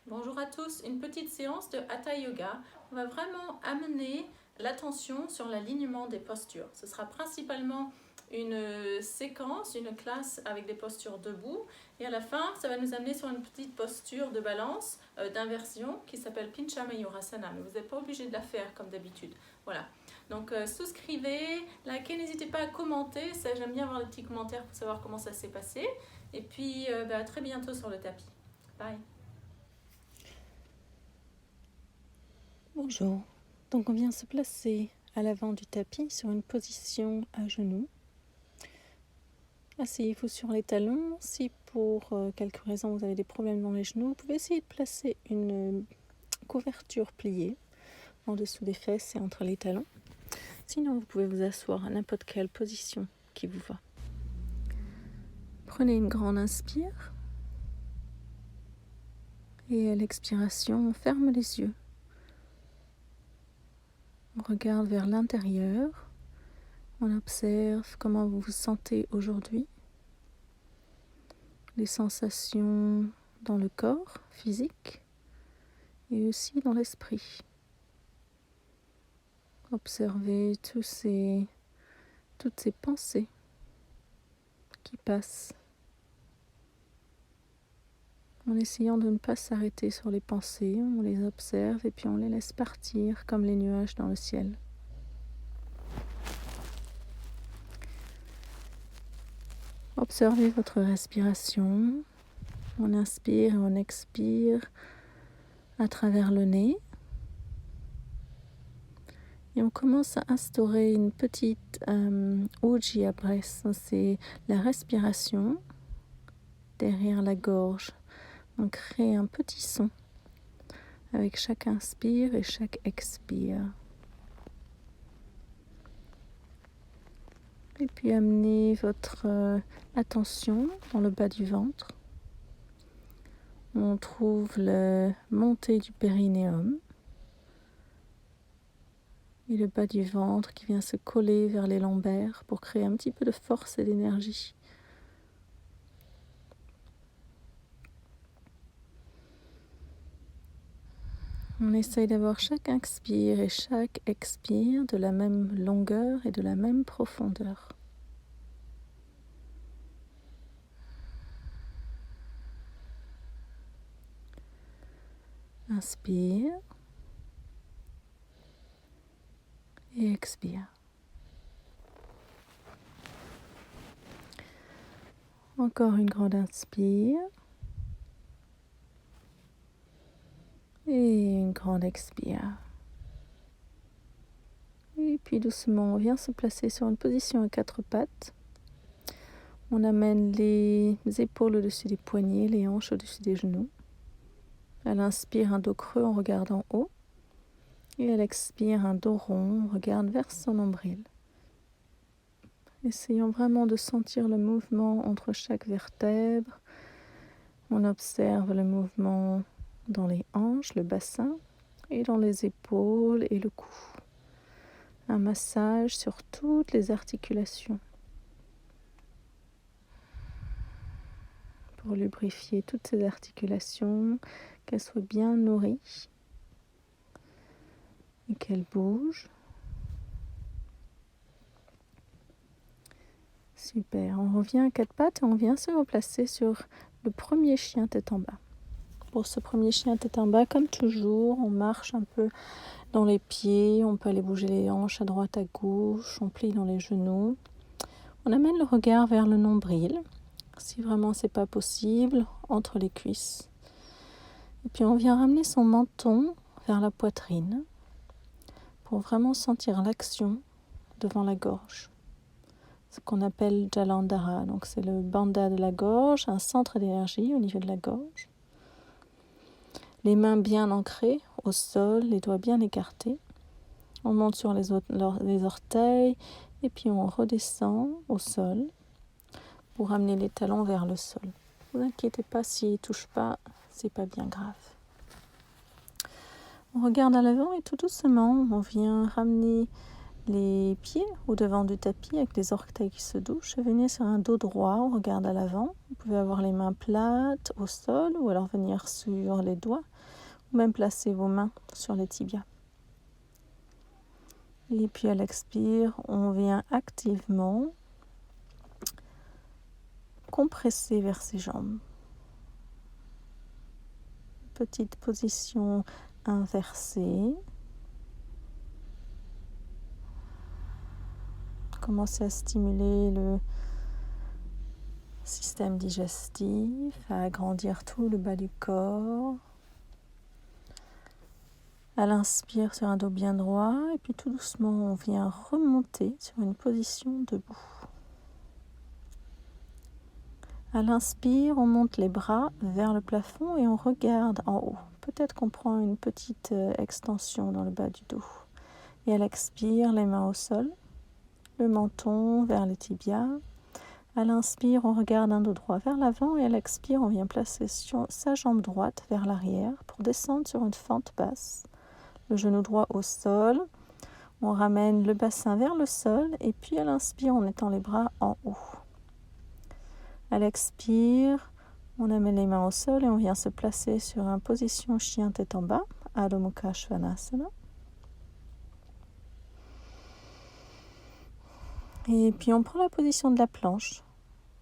Bonjour à tous, une petite séance de Hatha Yoga. On va vraiment amener l'attention sur l'alignement des postures. Ce sera principalement une séquence, une classe avec des postures debout. Et à la fin, ça va nous amener sur une petite posture de balance, d'inversion, qui s'appelle Pincha Mayurasana. Mais vous n'êtes pas obligé de la faire comme d'habitude. Voilà. Donc souscrivez, likez, n'hésitez pas à commenter. Ça, j'aime bien avoir des petits commentaires pour savoir comment ça s'est passé. Et puis à très bientôt sur le tapis. Bye. Bonjour, donc on vient se placer à l'avant du tapis sur une position à genoux. Asseyez-vous sur les talons. Si pour quelque raison vous avez des problèmes dans les genoux, vous pouvez essayer de placer une couverture pliée en dessous des fesses et entre les talons. Sinon, vous pouvez vous asseoir à n'importe quelle position qui vous va. Prenez une grande inspire et à l'expiration, on ferme les yeux. On regarde vers l'intérieur. On observe comment vous vous sentez aujourd'hui. Les sensations dans le corps physique et aussi dans l'esprit. Observez toutes ces pensées qui passent en essayant de ne pas s'arrêter sur les pensées. On les observe et puis on les laisse partir comme les nuages dans le ciel. Observez votre respiration. On inspire et on expire à travers le nez. Et on commence à instaurer une petite Ujjayi Breath. C'est la respiration derrière la gorge. On crée un petit son avec chaque inspire et chaque expire. Et puis amenez votre attention dans le bas du ventre. On trouve la montée du périnéum et le bas du ventre qui vient se coller vers les lombaires pour créer un petit peu de force et d'énergie. On essaye d'avoir chaque inspire et chaque expire de la même longueur et de la même profondeur. Inspire et expire. Encore une grande inspire et une grande expire. Et puis doucement, on vient se placer sur une position à quatre pattes. On amène les épaules au-dessus des poignets, les hanches au-dessus des genoux. Elle inspire un dos creux, on regarde en haut. Et elle expire un dos rond, on regarde vers son nombril. Essayons vraiment de sentir le mouvement entre chaque vertèbre. On observe le mouvement dans les hanches, le bassin, et dans les épaules et le cou. Un massage sur toutes les articulations pour lubrifier toutes ces articulations, qu'elles soient bien nourries et qu'elles bougent. Super, on revient à quatre pattes et on vient se replacer sur le premier chien tête en bas. Pour ce premier chien tête en bas, comme toujours, on marche un peu dans les pieds, on peut aller bouger les hanches à droite, à gauche, on plie dans les genoux. On amène le regard vers le nombril, si vraiment c'est pas possible, entre les cuisses. Et puis on vient ramener son menton vers la poitrine pour vraiment sentir l'action devant la gorge. Ce qu'on appelle Jalandhara, donc c'est le bandha de la gorge, un centre d'énergie au niveau de la gorge. Les mains bien ancrées au sol, les doigts bien écartés. On monte sur les orteils et puis on redescend au sol pour amener les talons vers le sol. Ne vous inquiétez pas, s'ils ne touchent pas, c'est pas bien grave. On regarde à l'avant et tout doucement, on vient ramener les pieds au devant du tapis avec les orteils qui se touchent. Venez sur un dos droit, on regarde à l'avant. Vous pouvez avoir les mains plates au sol ou alors venir sur les doigts ou même placer vos mains sur les tibias. Et puis à l'expire, on vient activement compresser vers ses jambes. Petite position inversée. Commencez à stimuler le système digestif, à agrandir tout le bas du corps. À l'inspire sur un dos bien droit et puis tout doucement on vient remonter sur une position debout. À l'inspire, on monte les bras vers le plafond et on regarde en haut. Peut-être qu'on prend une petite extension dans le bas du dos. Et à l'expire, les mains au sol, le menton vers les tibias. À l'inspire, on regarde un dos droit vers l'avant et à l'expire, on vient placer sa jambe droite vers l'arrière pour descendre sur une fente basse. Le genou droit au sol. On ramène le bassin vers le sol et puis à l'inspire, on étend les bras en haut. À l'expire, on amène les mains au sol et on vient se placer sur une position chien tête en bas, Adho Mukha Svanasana. Et puis on prend la position de la planche,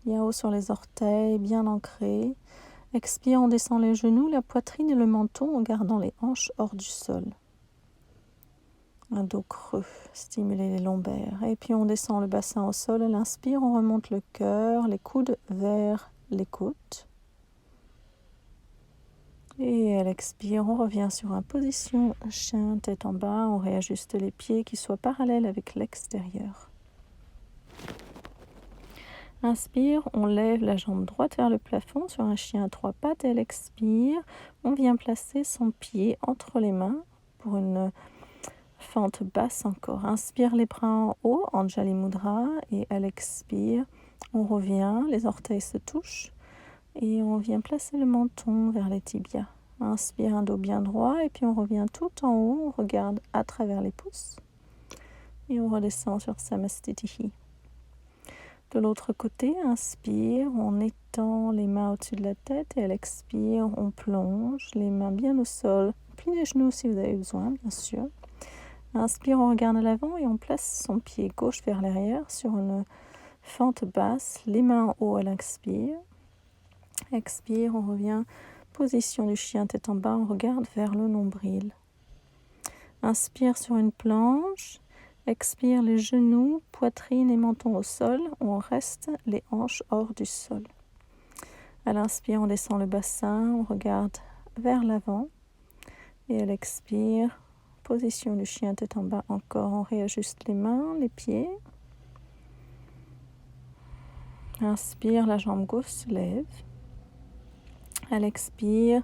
bien haut sur les orteils, bien ancré. Expire, on descend les genoux, la poitrine et le menton en gardant les hanches hors du sol. Un dos creux, stimuler les lombaires. Et puis on descend le bassin au sol. À l'inspire, on remonte le cœur, les coudes vers les côtes. Et à l'expire, on revient sur une position chien, tête en bas. On réajuste les pieds qui soient parallèles avec l'extérieur. Inspire, on lève la jambe droite vers le plafond sur un chien à 3 pattes. Et à l'expire, on vient placer son pied entre les mains pour une fente basse encore. Inspire les bras en haut, Anjali Mudra. Et à l'expire, on revient, les orteils se touchent. Et on vient placer le menton vers les tibias. Inspire un dos bien droit et puis on revient tout en haut. On regarde à travers les pouces. Et on redescend sur Samastitihi. De l'autre côté, inspire, on étend les mains au-dessus de la tête. Et à l'expire, on plonge les mains bien au sol. Plie les genoux si vous avez besoin, bien sûr. Inspire, on regarde à l'avant et on place son pied gauche vers l'arrière sur une fente basse, les mains en haut à l'expire. Expire, on revient, position du chien tête en bas, on regarde vers le nombril. Inspire sur une planche, expire les genoux, poitrine et menton au sol, on reste les hanches hors du sol. À l'inspire, on descend le bassin, on regarde vers l'avant et à l'expire, position du chien tête en bas encore, on réajuste les mains, les pieds. Inspire, la jambe gauche se lève. À l'expire,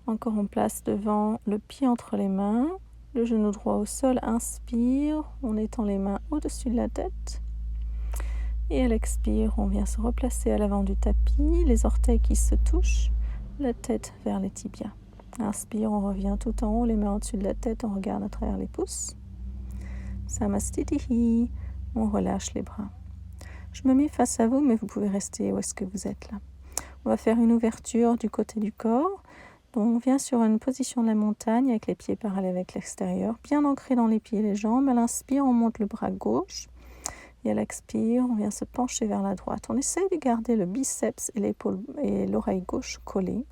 encore on place devant le pied entre les mains, le genou droit au sol. Inspire, on étend les mains au-dessus de la tête. Et à l'expire, on vient se replacer à l'avant du tapis, les orteils qui se touchent, la tête vers les tibias. Inspire, on revient tout en haut, les mains au-dessus de la tête, on regarde à travers les pouces. Samastitihi, on relâche les bras. Je me mets face à vous, mais vous pouvez rester où est-ce que vous êtes là. On va faire une ouverture du côté du corps. Donc on vient sur une position de la montagne avec les pieds parallèles avec l'extérieur, bien ancré dans les pieds et les jambes. À l'inspire, on monte le bras gauche. Et à l'expire, on vient se pencher vers la droite. On essaye de garder le biceps et l'épaule et l'oreille gauche collés.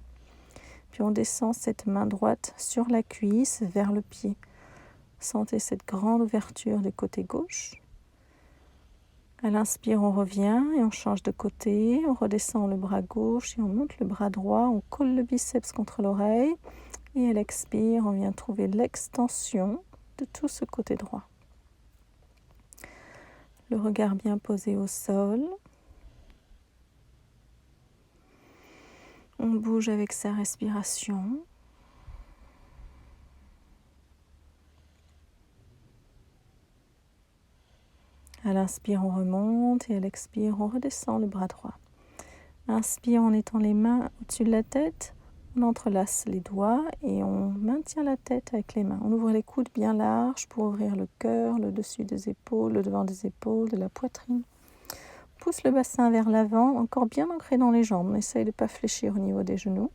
Puis on descend cette main droite sur la cuisse vers le pied. Sentez cette grande ouverture du côté gauche. À l'inspire, on revient et on change de côté. On redescend le bras gauche et on monte le bras droit. On colle le biceps contre l'oreille. Et à l'expire, on vient trouver l'extension de tout ce côté droit. Le regard bien posé au sol. On bouge avec sa respiration. À l'inspire, on remonte et à l'expire, on redescend le bras droit. Inspire, on étend les mains au-dessus de la tête. On entrelace les doigts et on maintient la tête avec les mains. On ouvre les coudes bien larges pour ouvrir le cœur, le dessus des épaules, le devant des épaules, de la poitrine. On pousse le bassin vers l'avant, encore bien ancré dans les jambes. On essaye de ne pas fléchir au niveau des genoux.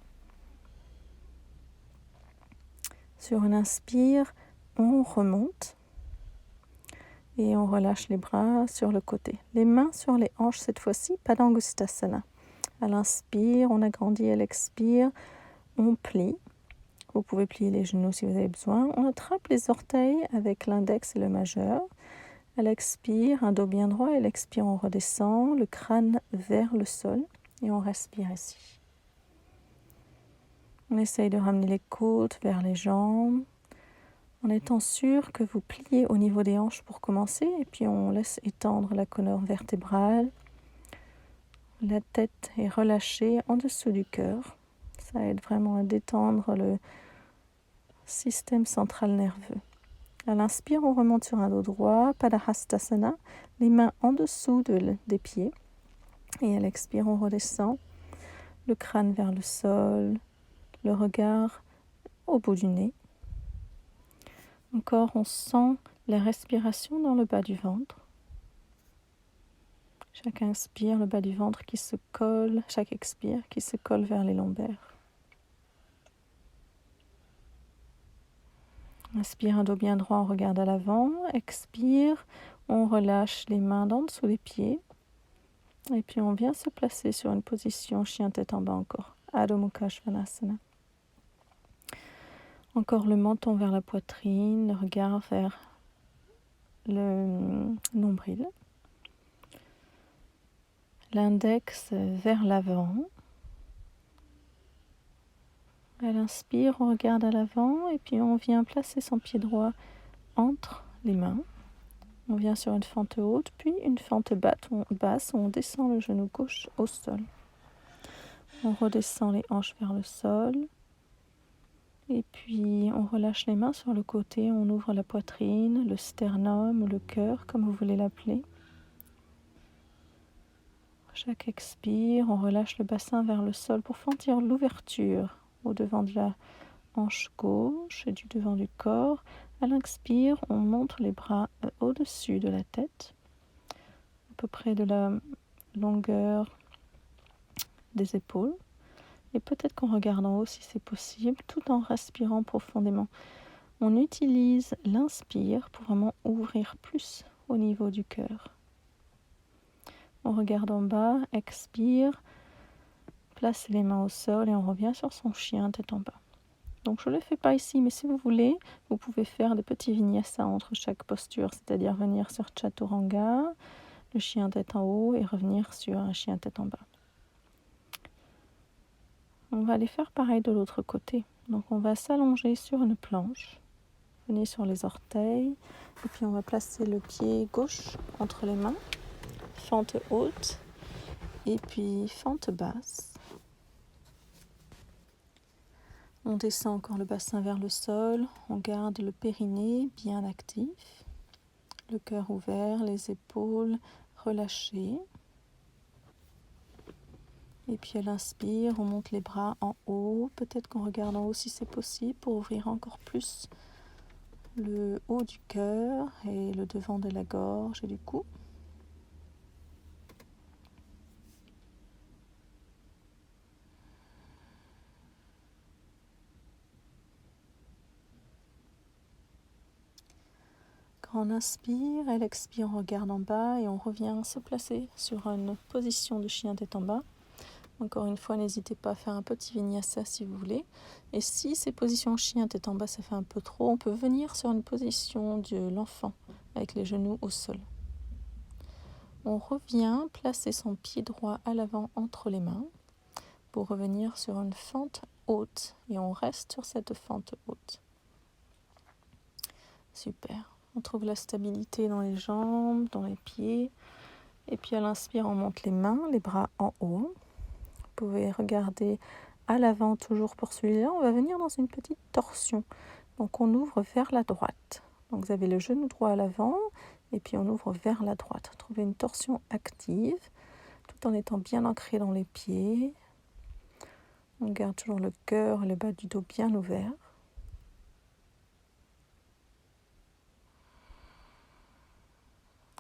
Sur une inspire, on remonte et on relâche les bras sur le côté. Les mains sur les hanches cette fois-ci, Padangusthasana. À l'inspire, on agrandit, à l'expire, on plie. Vous pouvez plier les genoux si vous avez besoin. On attrape les orteils avec l'index et le majeur. À l'expire, un dos bien droit. À l'expire, on redescend, le crâne vers le sol et on respire ici. On essaye de ramener les côtes vers les jambes en étant sûr que vous pliez au niveau des hanches pour commencer. Et puis on laisse étendre la colonne vertébrale. La tête est relâchée en dessous du cœur. Ça aide vraiment à détendre le système central nerveux. À l'inspire, on remonte sur un dos droit, Padahastasana, les mains en dessous des pieds. Et à l'expire, on redescend, le crâne vers le sol, le regard au bout du nez. Encore, on sent la respiration dans le bas du ventre. Chaque inspire, le bas du ventre qui se colle, chaque expire qui se colle vers les lombaires. Inspire, un dos bien droit, on regarde à l'avant. Expire, on relâche les mains d'en dessous des pieds. Et puis on vient se placer sur une position chien tête en bas encore. Adho Mukha Svanasana. Encore le menton vers la poitrine, le regard vers le nombril. L'index vers l'avant. À l'inspire, on regarde à l'avant et puis on vient placer son pied droit entre les mains. On vient sur une fente haute, puis une fente basse où on descend le genou gauche au sol. On redescend les hanches vers le sol. Et puis on relâche les mains sur le côté, on ouvre la poitrine, le sternum ou le cœur, comme vous voulez l'appeler. Chaque expire, on relâche le bassin vers le sol pour sentir l'ouverture au devant de la hanche gauche et du devant du corps. À l'inspire, on monte les bras au-dessus de la tête, à peu près de la longueur des épaules. Et peut-être qu'on regarde en haut si c'est possible, tout en respirant profondément. On utilise l'inspire pour vraiment ouvrir plus au niveau du cœur. On regarde en bas, expire, place les mains au sol et on revient sur son chien tête en bas. Donc je ne le fais pas ici, mais si vous voulez, vous pouvez faire des petits vinyasa entre chaque posture, c'est-à-dire venir sur Chaturanga, le chien tête en haut, et revenir sur un chien tête en bas. On va aller faire pareil de l'autre côté. Donc on va s'allonger sur une planche, venir sur les orteils, et puis on va placer le pied gauche entre les mains, fente haute, et puis fente basse. On descend encore le bassin vers le sol, on garde le périnée bien actif, le cœur ouvert, les épaules relâchées. Et puis à l'inspire, on monte les bras en haut. Peut-être qu'on regarde en haut si c'est possible pour ouvrir encore plus le haut du cœur et le devant de la gorge et du cou. Quand on inspire, elle expire, on regarde en bas et on revient se placer sur une position de chien tête en bas. Encore une fois, n'hésitez pas à faire un petit vinyasa si vous voulez. Et si ces positions chien tête en bas, ça fait un peu trop, on peut venir sur une position de l'enfant avec les genoux au sol. On revient placer son pied droit à l'avant entre les mains pour revenir sur une fente haute. Et on reste sur cette fente haute. Super. On trouve la stabilité dans les jambes, dans les pieds. Et puis à l'inspire, on monte les mains, les bras en haut. Vous pouvez regarder à l'avant toujours pour celui-là. On va venir dans une petite torsion. Donc on ouvre vers la droite. Donc vous avez le genou droit à l'avant et puis on ouvre vers la droite. Trouvez une torsion active tout en étant bien ancré dans les pieds. On garde toujours le cœur et le bas du dos bien ouverts.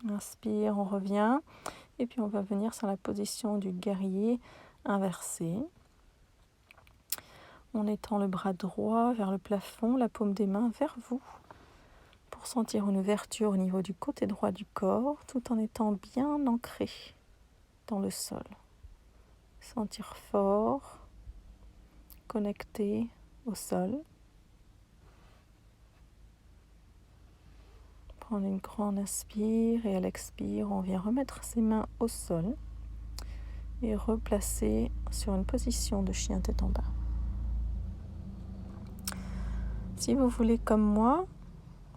Inspire, on revient. Et puis on va venir sur la position du guerrier inversé. On étend le bras droit vers le plafond, la paume des mains vers vous, pour sentir une ouverture au niveau du côté droit du corps, tout en étant bien ancré dans le sol. Sentir fort, connecté au sol. Prendre une grande inspire et à l'expire, on vient remettre ses mains au sol et replacer sur une position de chien tête en bas. Si vous voulez comme moi,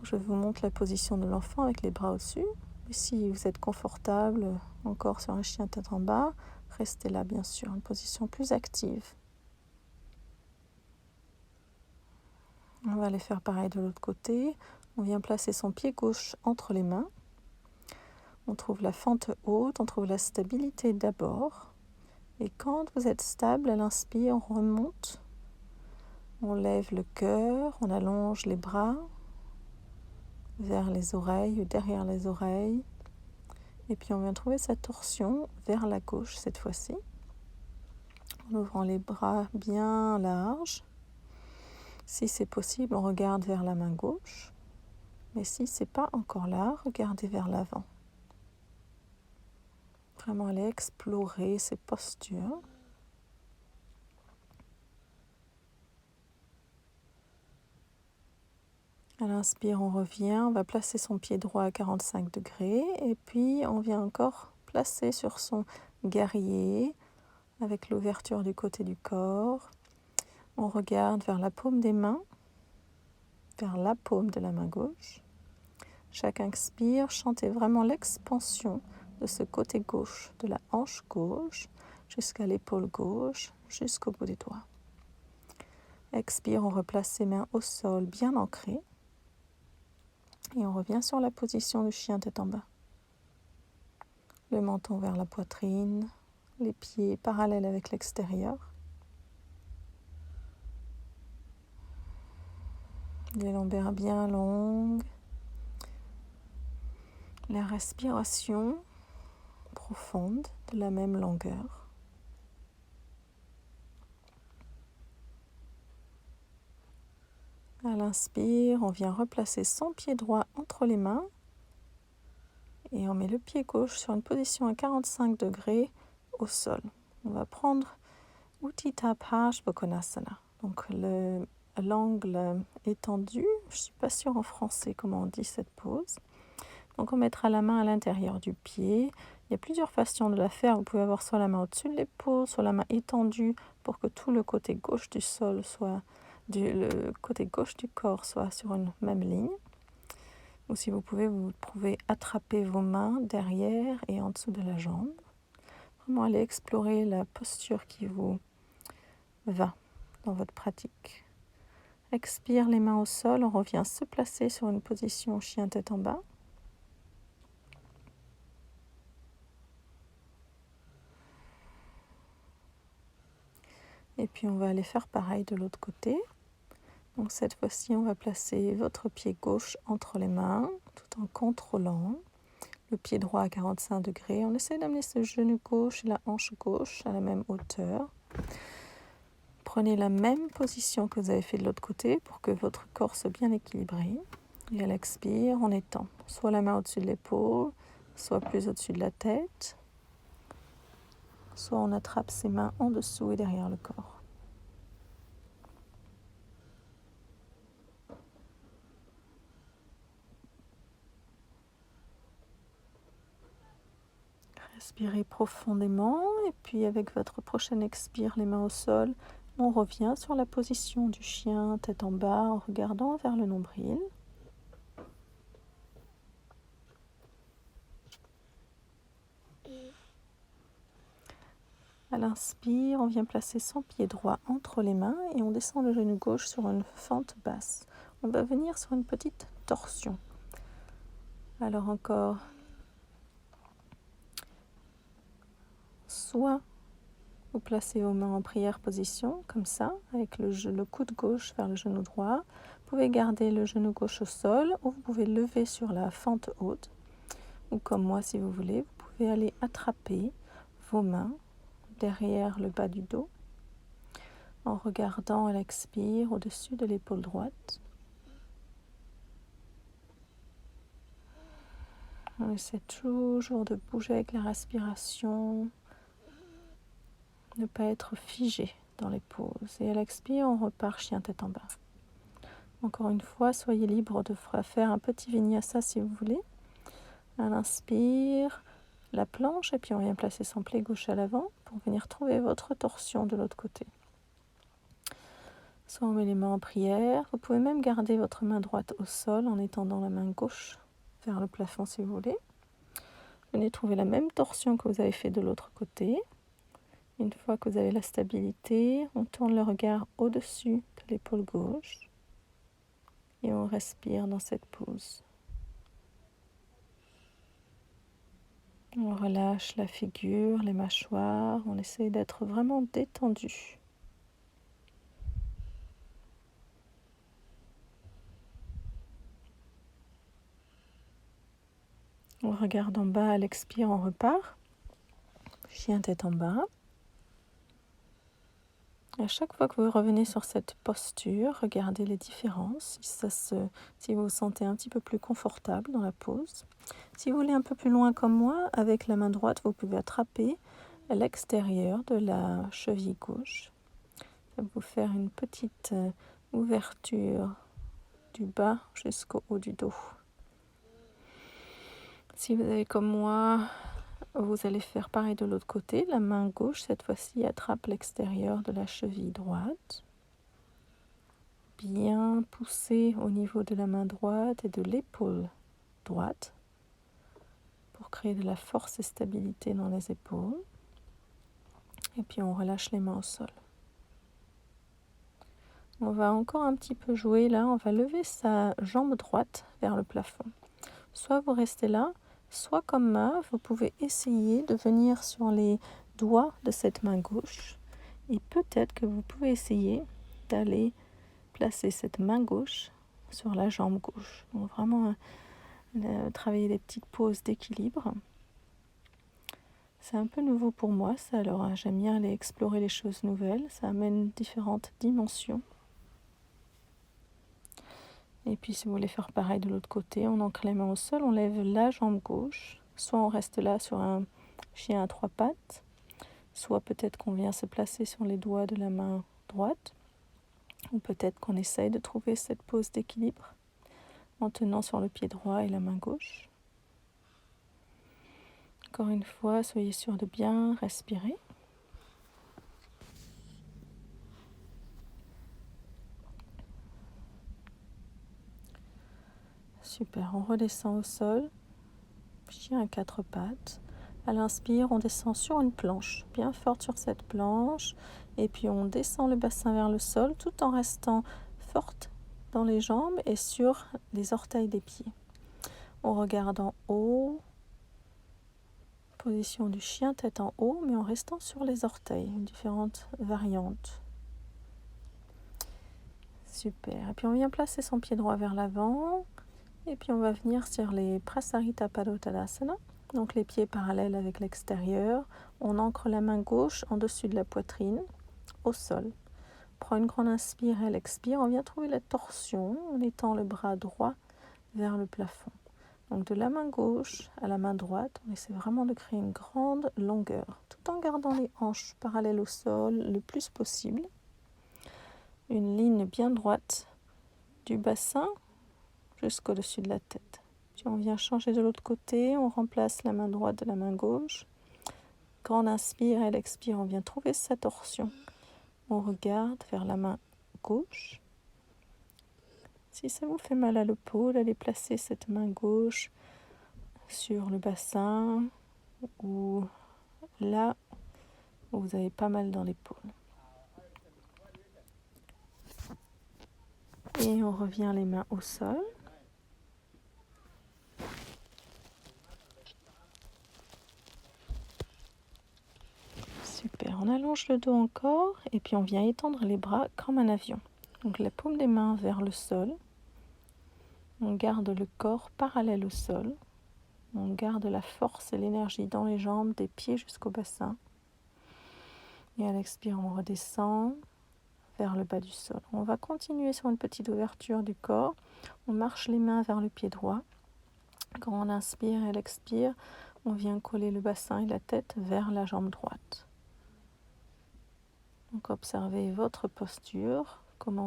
je vous montre la position de l'enfant avec les bras au-dessus. Et si vous êtes confortable encore sur un chien tête en bas, restez là bien sûr, une position plus active. On va aller faire pareil de l'autre côté. On vient placer son pied gauche entre les mains. On trouve la fente haute, on trouve la stabilité d'abord. Et quand vous êtes stable, à l'inspire, on remonte. On lève le cœur, on allonge les bras vers les oreilles ou derrière les oreilles. Et puis on vient trouver sa torsion vers la gauche cette fois-ci. En ouvrant les bras bien larges. Si c'est possible, on regarde vers la main gauche. Mais si ce n'est pas encore là, regardez vers l'avant. Vraiment aller explorer ces postures. À l'inspire, on revient, on va placer son pied droit à 45 degrés et puis on vient encore placer sur son guerrier avec l'ouverture du côté du corps. On regarde vers la paume des mains, vers la paume de la main gauche. Chaque inspire, chantez vraiment l'expansion de ce côté gauche, de la hanche gauche jusqu'à l'épaule gauche, jusqu'au bout des doigts. Expire, on replace ses mains au sol, bien ancrées. Et on revient sur la position du chien tête en bas. Le menton vers la poitrine, les pieds parallèles avec l'extérieur. Les lombaires bien longues. La respiration profonde de la même longueur. À l'inspire, on vient replacer son pied droit entre les mains et on met le pied gauche sur une position à 45 degrés au sol. On va prendre Utthita Parsvakonasana, donc l'angle étendu. Je ne suis pas sûre en français comment on dit cette pose. Donc on mettra la main à l'intérieur du pied. Il y a plusieurs façons de la faire. Vous pouvez avoir soit la main au-dessus de l'épaule, soit la main étendue pour que tout le côté gauche du sol soit le côté gauche du corps soit sur une même ligne. Ou si vous pouvez attraper vos mains derrière et en dessous de la jambe. Vraiment aller explorer la posture qui vous va dans votre pratique. Expire les mains au sol, on revient se placer sur une position chien tête en bas. Et puis on va aller faire pareil de l'autre côté. Donc cette fois-ci, on va placer votre pied gauche entre les mains, tout en contrôlant le pied droit à 45 degrés. On essaie d'amener ce genou gauche et la hanche gauche à la même hauteur. Prenez la même position que vous avez fait de l'autre côté pour que votre corps soit bien équilibré. Et à l'expire, on étend soit la main au-dessus de l'épaule, soit plus au-dessus de la tête, soit on attrape ses mains en dessous et derrière le corps. Respirez profondément et puis avec votre prochaine expire, les mains au sol, on revient sur la position du chien, tête en bas, en regardant vers le nombril. À l'inspire, on vient placer son pied droit entre les mains et on descend le genou gauche sur une fente basse. On va venir sur une petite torsion. Alors encore, soit vous placez vos mains en prière position, comme ça, avec le coude gauche vers le genou droit. Vous pouvez garder le genou gauche au sol ou vous pouvez lever sur la fente haute. Ou comme moi, si vous voulez, vous pouvez aller attraper vos mains derrière le bas du dos en regardant à l'expire au-dessus de l'épaule droite. On essaie toujours de bouger avec la respiration, ne pas être figé dans les pauses. Et à l'expire, on repart chien tête en bas. Encore une fois, soyez libre de faire un petit vinyasa si vous voulez. À l'inspire, la planche, et puis on vient placer son pied gauche à l'avant pour venir trouver votre torsion de l'autre côté. Soit on met les mains en prière. Vous pouvez même garder votre main droite au sol en étendant la main gauche vers le plafond si vous voulez. Venez trouver la même torsion que vous avez fait de l'autre côté. Une fois que vous avez la stabilité, on tourne le regard au-dessus de l'épaule gauche et on respire dans cette pause. On relâche la figure, les mâchoires, on essaie d'être vraiment détendu. On regarde en bas, à l'expire, on repart. Chien tête en bas. À chaque fois que vous revenez sur cette posture, regardez les différences. Si vous vous sentez un petit peu plus confortable dans la pose. Si vous voulez un peu plus loin comme moi, avec la main droite, vous pouvez attraper à l'extérieur de la cheville gauche. Ça va vous faire une petite ouverture du bas jusqu'au haut du dos. Si vous avez comme moi, vous allez faire pareil de l'autre côté. La main gauche, cette fois-ci, attrape l'extérieur de la cheville droite. Bien pousser au niveau de la main droite et de l'épaule droite pour créer de la force et stabilité dans les épaules. Et puis on relâche les mains au sol. On va encore un petit peu jouer là. On va lever sa jambe droite vers le plafond. Soit vous restez là, soit comme moi, vous pouvez essayer de venir sur les doigts de cette main gauche. Et peut-être que vous pouvez essayer d'aller placer cette main gauche sur la jambe gauche. Donc vraiment travailler des petites pauses d'équilibre. C'est un peu nouveau pour moi, ça, alors j'aime bien aller explorer les choses nouvelles. Ça amène différentes dimensions. Et puis si vous voulez faire pareil de l'autre côté, on ancre les mains au sol, on lève la jambe gauche. Soit on reste là sur un chien à 3 pattes, soit peut-être qu'on vient se placer sur les doigts de la main droite, ou peut-être qu'on essaye de trouver cette pose d'équilibre en tenant sur le pied droit et la main gauche. Encore une fois, soyez sûr de bien respirer. Super, on redescend au sol, chien à 4 pattes. À l'inspire, on descend sur une planche, bien forte sur cette planche. Et puis on descend le bassin vers le sol tout en restant forte dans les jambes et sur les orteils des pieds. On regarde en haut, position du chien tête en haut, mais en restant sur les orteils, différentes variantes. Super, et puis on vient placer son pied droit vers l'avant. Et puis on va venir sur les Prasarita Padottanasana, donc les pieds parallèles avec l'extérieur. On ancre la main gauche en dessus de la poitrine, au sol. Prends une grande inspire et elle expire. On vient trouver la torsion en étend le bras droit vers le plafond. Donc de la main gauche à la main droite, on essaie vraiment de créer une grande longueur, tout en gardant les hanches parallèles au sol le plus possible. Une ligne bien droite du bassin jusqu'au-dessus de la tête. Puis on vient changer de l'autre côté, on remplace la main droite de la main gauche. Grande inspire, elle expire, on vient trouver sa torsion. On regarde vers la main gauche. Si ça vous fait mal à l'épaule, allez placer cette main gauche sur le bassin ou là où vous avez pas mal dans l'épaule. Et on revient les mains au sol. Super, on allonge allonge le dos encore et puis on vient étendre les bras comme un avion. Donc la paume des mains vers le sol. On garde le corps parallèle au sol. On garde la force et l'énergie dans les jambes, des pieds jusqu'au bassin. Et à l'expire, on redescend vers le bas du sol. On va continuer sur une petite ouverture du corps. On marche les mains vers le pied droit. Quand on inspire et l'expire, on vient coller le bassin et la tête vers la jambe droite. Donc observez votre posture, comment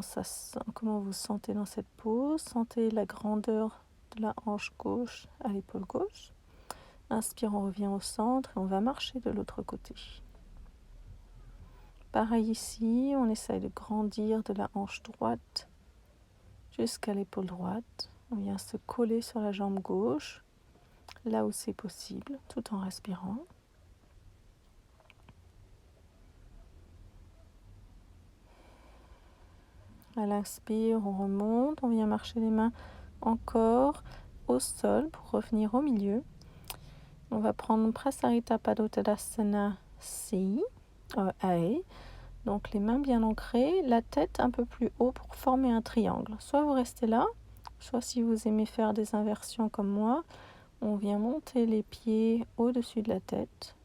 vous sentez dans cette pose. Sentez la grandeur de la hanche gauche à l'épaule gauche. Inspire, on revient au centre et on va marcher de l'autre côté. Pareil ici, on essaye de grandir de la hanche droite jusqu'à l'épaule droite. On vient se coller sur la jambe gauche, là où c'est possible, tout en respirant. À l'inspire, on remonte, on vient marcher les mains encore au sol pour revenir au milieu. On va prendre Prasarita Padottanasana Si, A. Donc les mains bien ancrées, la tête un peu plus haut pour former un triangle. Soit vous restez là, soit si vous aimez faire des inversions comme moi, on vient monter les pieds au-dessus de la tête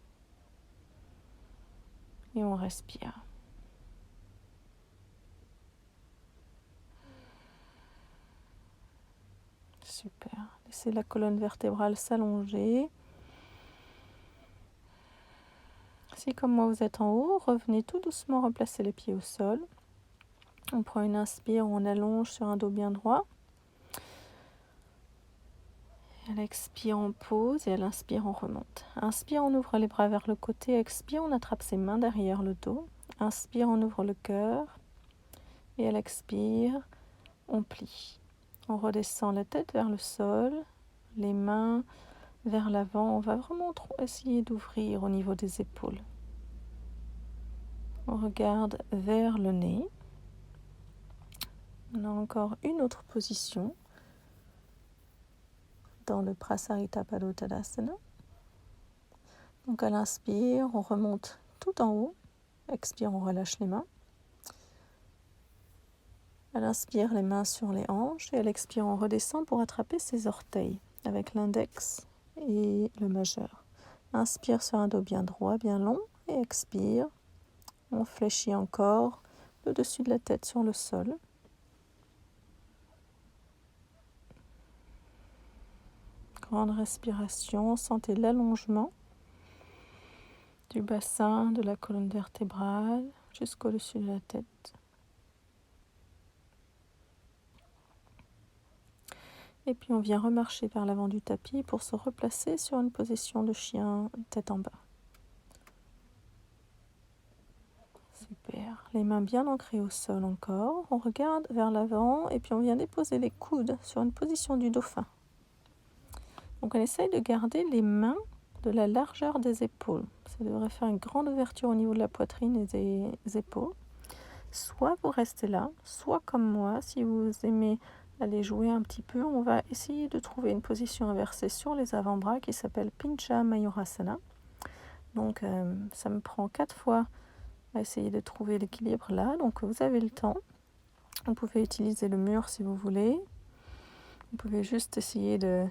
et on respire. Super. Laissez la colonne vertébrale s'allonger. Si comme moi vous êtes en haut, revenez tout doucement replacer les pieds au sol. On prend une inspire, on allonge sur un dos bien droit. À l'expire, on pose et à l'inspire, on remonte. Inspire, on ouvre les bras vers le côté. Expire, on attrape ses mains derrière le dos. Inspire, on ouvre le cœur. Et à l'expire, on plie. On redescend la tête vers le sol, les mains vers l'avant. On va vraiment essayer d'ouvrir au niveau des épaules. On regarde vers le nez. On a encore une autre position dans le Prasarita Padottanasana. Donc à l'inspire, on remonte tout en haut. Expire, on relâche les mains. À l'inspire, les mains sur les hanches. Et à l'expire, on redescend pour attraper ses orteils avec l'index et le majeur. Inspire sur un dos bien droit, bien long. Et expire. On fléchit encore le dessus de la tête sur le sol. Grande respiration. Sentez l'allongement du bassin, de la colonne vertébrale jusqu'au-dessus de la tête. Et puis on vient remarcher vers l'avant du tapis pour se replacer sur une position de chien tête en bas. Super. Les mains bien ancrées au sol encore. On regarde vers l'avant et puis on vient déposer les coudes sur une position du dauphin. Donc on essaye de garder les mains de la largeur des épaules. Ça devrait faire une grande ouverture au niveau de la poitrine et des épaules. Soit vous restez là, soit comme moi, si vous aimez aller jouer un petit peu, on va essayer de trouver une position inversée sur les avant-bras qui s'appelle Pincha Mayurasana. Donc ça me prend 4 fois à essayer de trouver l'équilibre là. Donc vous avez le temps. Vous pouvez utiliser le mur si vous voulez. Vous pouvez juste essayer de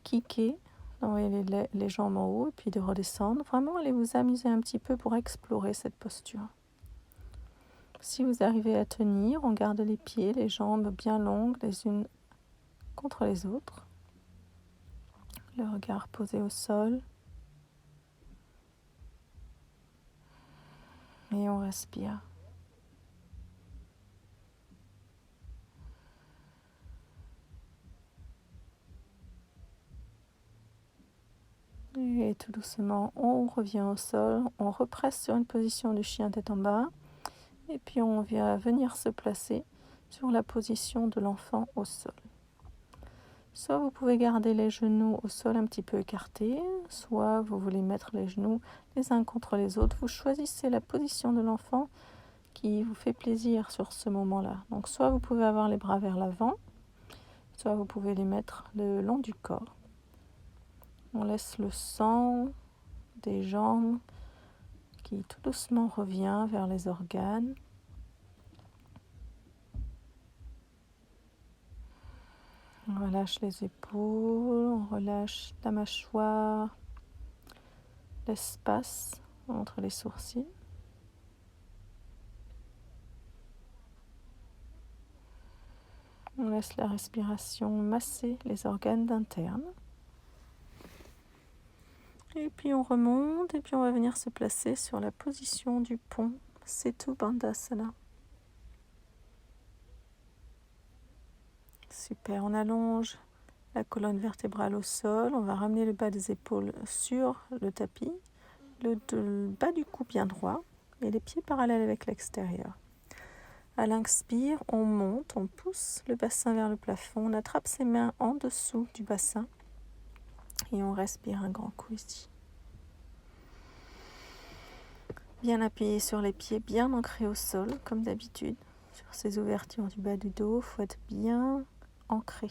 kicker, d'envoyer les jambes en haut et puis de redescendre. Vraiment, allez vous amuser un petit peu pour explorer cette posture. Si vous arrivez à tenir, on garde les pieds, les jambes bien longues les unes contre les autres. Le regard posé au sol. Et on respire. Et tout doucement, on revient au sol. On represse sur une position du chien tête en bas. Et puis on vient venir se placer sur la position de l'enfant au sol. Soit vous pouvez garder les genoux au sol un petit peu écartés, soit vous voulez mettre les genoux les uns contre les autres. Vous choisissez la position de l'enfant qui vous fait plaisir sur ce moment-là. Donc soit vous pouvez avoir les bras vers l'avant, soit vous pouvez les mettre le long du corps. On laisse le sang des jambes qui tout doucement revient vers les organes. On relâche les épaules, on relâche la mâchoire, l'espace entre les sourcils. On laisse la respiration masser les organes internes. Et puis on remonte et puis on va venir se placer sur la position du pont, Setu Bandhasana. Super, on allonge la colonne vertébrale au sol, on va ramener le bas des épaules sur le tapis, le bas du cou bien droit et les pieds parallèles avec l'extérieur. À l'inspire, on monte, on pousse le bassin vers le plafond, on attrape ses mains en dessous du bassin et on respire un grand coup ici. Bien appuyé sur les pieds, bien ancré au sol comme d'habitude. Sur ces ouvertures du bas du dos, il faut être bien ancré.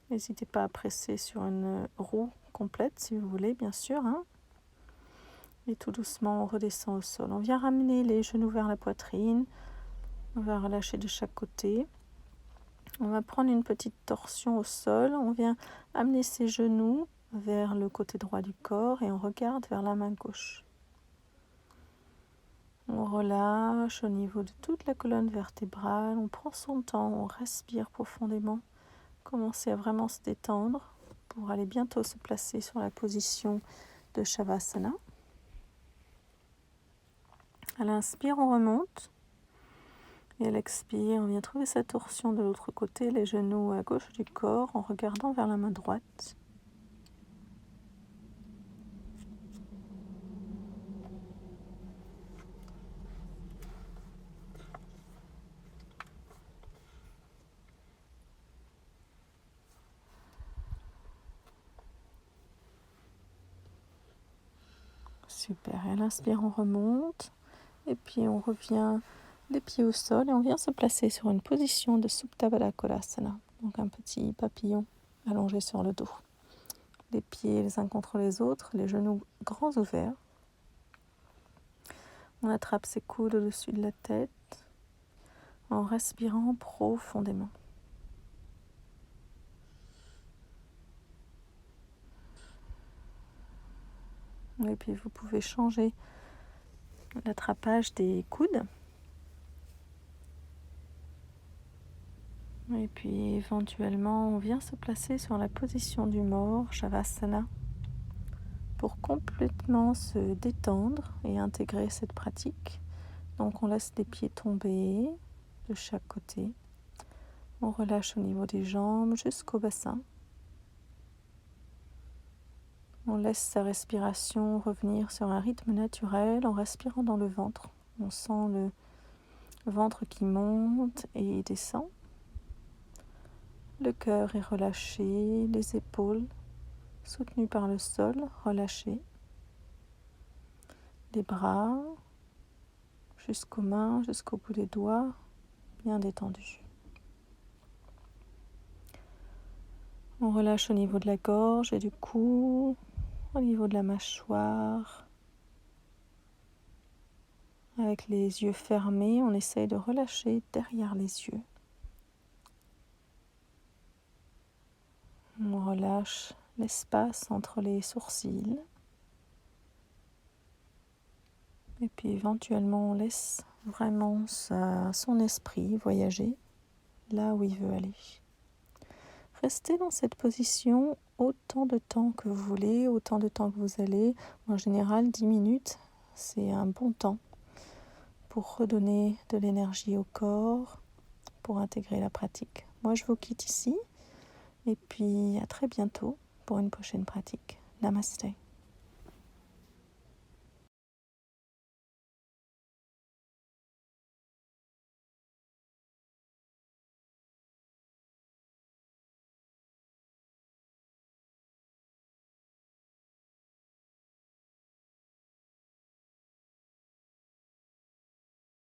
N'hésitez pas à presser sur une roue complète si vous voulez, bien sûr. Et tout doucement, on redescend au sol. On vient ramener les genoux vers la poitrine. On va relâcher de chaque côté. On va prendre une petite torsion au sol. On vient amener ses genoux vers le côté droit du corps et on regarde vers la main gauche. On relâche au niveau de toute la colonne vertébrale. On prend son temps, on respire profondément. Commencez à vraiment se détendre pour aller bientôt se placer sur la position de Shavasana. À l'inspire, on remonte. Et à l'expire, on vient trouver sa torsion de l'autre côté, les genoux à gauche du corps en regardant vers la main droite. Super. Et à l'inspire, on remonte. Et puis on revient les pieds au sol et on vient se placer sur une position de Supta Baddha Konasana. Donc un petit papillon allongé sur le dos. Les pieds les uns contre les autres, les genoux grands ouverts. On attrape ses coudes au-dessus de la tête en respirant profondément. Et puis vous pouvez changer l'attrapage des coudes. Et puis éventuellement, on vient se placer sur la position du mort, Shavasana, pour complètement se détendre et intégrer cette pratique. Donc on laisse les pieds tomber de chaque côté. On relâche au niveau des jambes jusqu'au bassin. On laisse sa respiration revenir sur un rythme naturel en respirant dans le ventre. On sent le ventre qui monte et descend. Le cœur est relâché, les épaules soutenues par le sol, relâchées. Les bras jusqu'aux mains, jusqu'au bout des doigts, bien détendus. On relâche au niveau de la gorge et du cou, au niveau de la mâchoire. Avec les yeux fermés, on essaye de relâcher derrière les yeux. On relâche l'espace entre les sourcils. Et puis éventuellement, on laisse vraiment son esprit voyager là où il veut aller. Restez dans cette position autant de temps que vous voulez, autant de temps que vous allez. En général, 10 minutes, c'est un bon temps pour redonner de l'énergie au corps, pour intégrer la pratique. Moi, je vous quitte ici et puis à très bientôt pour une prochaine pratique. Namaste.